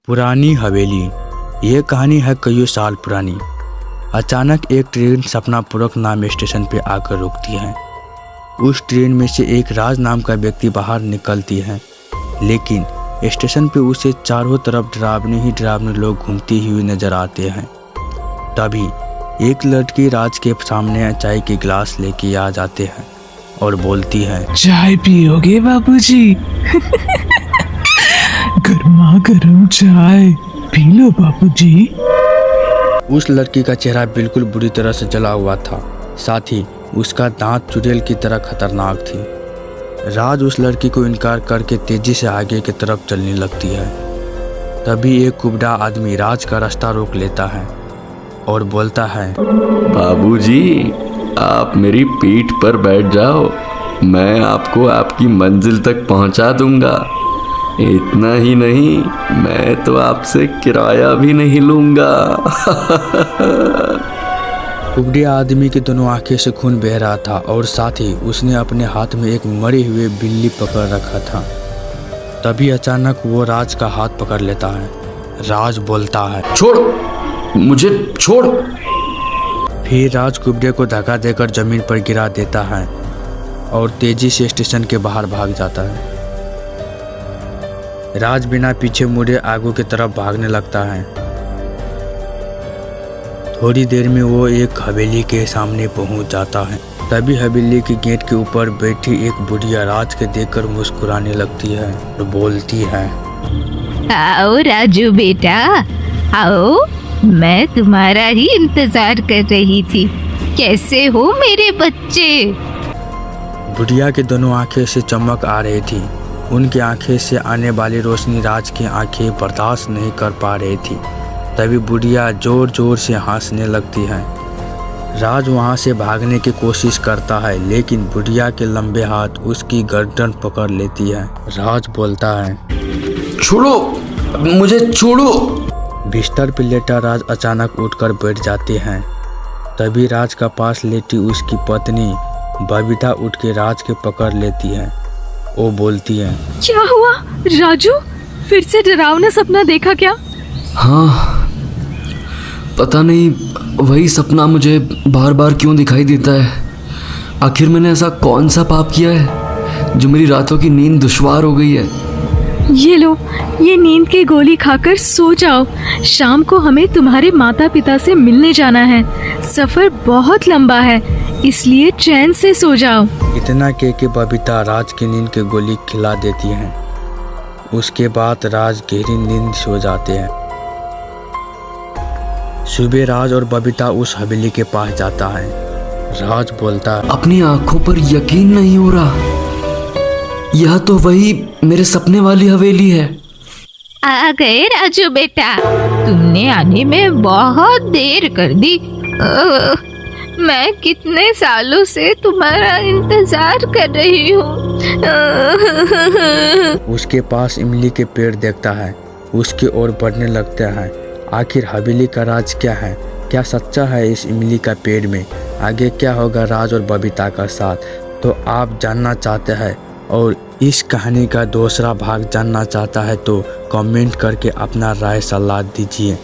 पुरानी हवेली। ये कहानी है कई साल पुरानी। अचानक एक ट्रेन सपनापुरक नाम स्टेशन पे आकर रुकती है। उस ट्रेन में से एक राज नाम का व्यक्ति बाहर निकलती है, लेकिन स्टेशन पे उसे चारों तरफ डरावने ही डरावने लोग घूमते हुए नजर आते हैं। तभी एक लड़की राज के सामने चाय के गिलास लेके आ जाते हैं और बोलती है, चाय पियोगे बाबूजी? गर्मा गर्म चाय पी लो बाबूजी। उस लड़की का चेहरा बिल्कुल बुरी तरह से जला हुआ था, साथ ही उसका दांत चुड़ैल की तरह खतरनाक थी। राज उस लड़की को इनकार करके तेजी से आगे की तरफ चलने लगती है। तभी एक कुबड़ा आदमी राज का रास्ता रोक लेता है और बोलता है, बाबूजी, आप मेरी पीठ पर बैठ जाओ, मैं आपको आपकी मंजिल तक पहुंचा दूंगा। इतना ही नहीं, मैं तो आपसे किराया भी नहीं लूंगा। कुबड़े आदमी की दोनों आंखें से खून बह रहा था और साथ ही उसने अपने हाथ में एक मरे हुए बिल्ली पकड़ रखा था। तभी अचानक वो राज का हाथ पकड़ लेता है। राज बोलता है, छोड़ मुझे, छोड़। फिर राज कुबड़े को धक्का देकर जमीन पर गिरा देता है और तेजी से स्टेशन के बाहर भाग जाता है। राज बिना पीछे मुड़े आगे की तरफ भागने लगता है। थोड़ी देर में वो एक हवेली के सामने पहुंच जाता है। तभी हवेली के गेट के ऊपर बैठी एक बुढ़िया राज के देखकर मुस्कुराने लगती है और बोलती है, आओ राजू बेटा, आओ, मैं तुम्हारा ही इंतजार कर रही थी। कैसे हो मेरे बच्चे? बुढ़िया के दोनों आंखें से चमक आ रही थी। उनकी आंखें से आने वाली रोशनी राज की आंखें बर्दाश्त नहीं कर पा रही थी। तभी बुढ़िया जोर जोर से हंसने लगती है। राज वहां से भागने की कोशिश करता है, लेकिन बुढ़िया के लंबे हाथ उसकी गर्दन पकड़ लेती है। राज बोलता है, छोड़ो मुझे, छोड़ो। बिस्तर पर लेटा राज अचानक उठकर बैठ जाते हैं। तभी राज का पास लेटी उसकी पत्नी बबीता उठ के राज के पकड़ लेती है। वो बोलती है, क्या हुआ राजू? फिर से डरावना सपना देखा क्या? हाँ, पता नहीं वही सपना मुझे बार बार क्यों दिखाई देता है। आखिर मैंने ऐसा कौन सा पाप किया है जो मेरी रातों की नींद दुश्वार हो गई है। ये लो, ये नींद की गोली खाकर सो जाओ। शाम को हमें तुम्हारे माता पिता से मिलने जाना है। सफर बहुत लंबा है, इसलिए चैन से सो जाओ। इतना कह के बबीता राज की नींद की गोली खिला देती है। उसके बाद राज गहरी नींद सो जाते हैं। सुबह राज और बबीता उस हवेली के पास जाता है। राज बोलता है, अपनी आंखों पर यकीन नहीं हो रहा, यह तो वही मेरे सपने वाली हवेली है। आ गए राजू बेटा, तुमने आने में बहुत देर कर दी। मैं कितने सालों से तुम्हारा इंतजार कर रही हूँ। उसके पास इमली के पेड़ देखता है, उसकी ओर बढ़ने लगता है। आखिर हवेली का राज क्या है? क्या सच्चा है इस इमली का पेड़ में? आगे क्या होगा राज और बबीता का साथ? तो आप जानना चाहते हैं और इस कहानी का दूसरा भाग जानना चाहता है तो कमेंट करके अपना राय सलाह दीजिए।